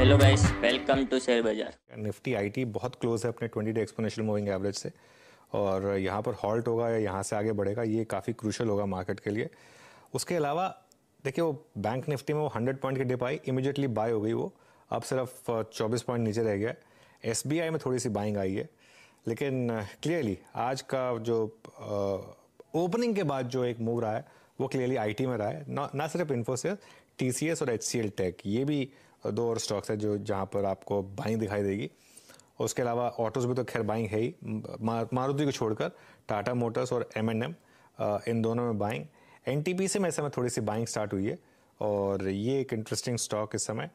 Hello guys, welcome to share बाजार। Nifty IT बहुत close है अपने 20 डे एक्सपोनेंशियल मूविंग एवरेज से, और यहाँ पर हॉल्ट होगा या यहाँ से आगे बढ़ेगा, ये काफ़ी क्रूशल होगा मार्केट के लिए। उसके अलावा देखिए, वो बैंक निफ्टी में वो 100 पॉइंट की डिप आई, इमीडिएटली बाय हो गई, वो अब सिर्फ 24 पॉइंट नीचे रह गया। एसबीआई में थोड़ी सी बाइंग आई है, लेकिन क्लियरली आज का जो ओपनिंग के बाद जो एक मूव रहा है वो क्लियरली आईटी में रहा है। ना सिर्फ इन्फोसिस, टीसीएस और एचसीएल टेक, ये भी दो और स्टॉक्स है जो जहाँ पर आपको बाइंग दिखाई देगी। उसके अलावा ऑटोज भी तो खैर बाइंग है ही, मारुति को छोड़कर टाटा मोटर्स और एम&एम, इन दोनों में बाइंग। एनटीपीसी में इस समय थोड़ी सी बाइंग स्टार्ट हुई है, और ये एक इंटरेस्टिंग स्टॉक इस समय।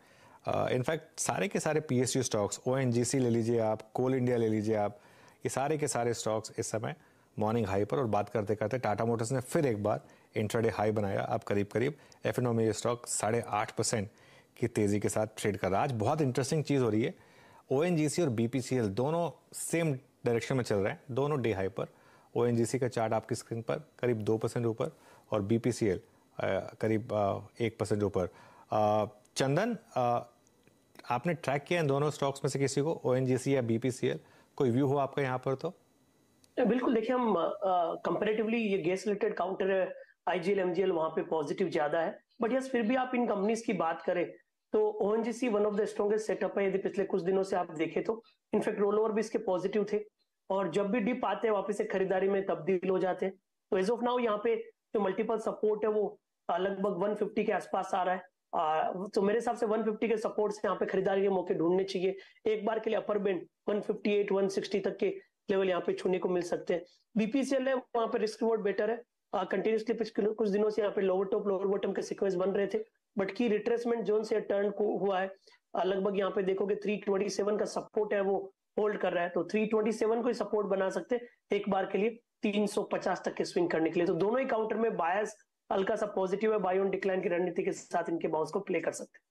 इनफैक्ट सारे के सारे पीएसयू स्टॉक्स, ओएनजीसी ले लीजिए आप, कोल इंडिया ले लीजिए आप, ये सारे के सारे स्टॉक्स इस समय मॉर्निंग हाई पर। और बात करते करते टाटा मोटर्स ने फिर एक बार इंट्राडे हाई बनाया। अब करीब करीब एफ&ओ में ये स्टॉक 8.5% की तेज़ी के साथ ट्रेड कर रहा है। आज बहुत इंटरेस्टिंग चीज़ हो रही है, ओएनजीसी और बीपीसीएल दोनों सेम डायरेक्शन में चल रहे हैं, दोनों डे हाई पर। ओएनजीसी का चार्ट आपकी स्क्रीन पर करीब 2% ऊपर, और बीपीसीएल करीब 1% ऊपर। चंदन, आपने ट्रैक किया इन दोनों स्टॉक्स में से किसी को, ओएनजीसी या बीपीसीएल? कोई व्यू हो आपका यहाँ पर? तो बिल्कुल, देखिए हम कंपैरेटिवली ये गैस रिलेटेड काउंटर है, आईजीएल एमजीएल वहां पे पॉजिटिव ज्यादा है। बट यस, फिर भी आप इन कंपनीज की बात करें तो ONGC one of the strongest setup है। यदि पिछले कुछ दिनों से आप देखें तो इनफैक्ट रोल ओवर भी इसके पॉजिटिव थे, और जब भी डिप आते हैं वापस से खरीदारी में तब्दील हो जाते हैं। तो एज ऑफ नाउ यहाँ पे जो मल्टीपल सपोर्ट है वो लगभग 150 के आसपास आ रहा है। तो मेरे हिसाब से 150 के सपोर्ट से यहाँ पे खरीदारी के मौके ढूंढने चाहिए। एक बार के लिए अपर बेंड 158 160 तक के लेवल यहाँ पे छूने को मिल सकते हैं। बीपीसीएल है, वहां पे रिस्क रिवॉर्ड बेटर है। कंटिन्यूसली पिछले कुछ दिनों से यहाँ पे लोअर टॉप लोअर बॉटम के सीक्वेंस बन रहे थे, बट की रिट्रेसमेंट जोन से टर्न को हुआ है। लगभग यहाँ पे देखोगे 327 का सपोर्ट है वो होल्ड कर रहा है, तो 327 को ही सपोर्ट बना सकते हैं एक बार के लिए 350 तक के स्विंग करने के लिए। तो दोनों ही काउंटर में बायस हल्का सा पॉजिटिव है, बाय ऑन डिक्लाइन की रणनीति के साथ इनके बाउंस को प्ले कर सकते हैं।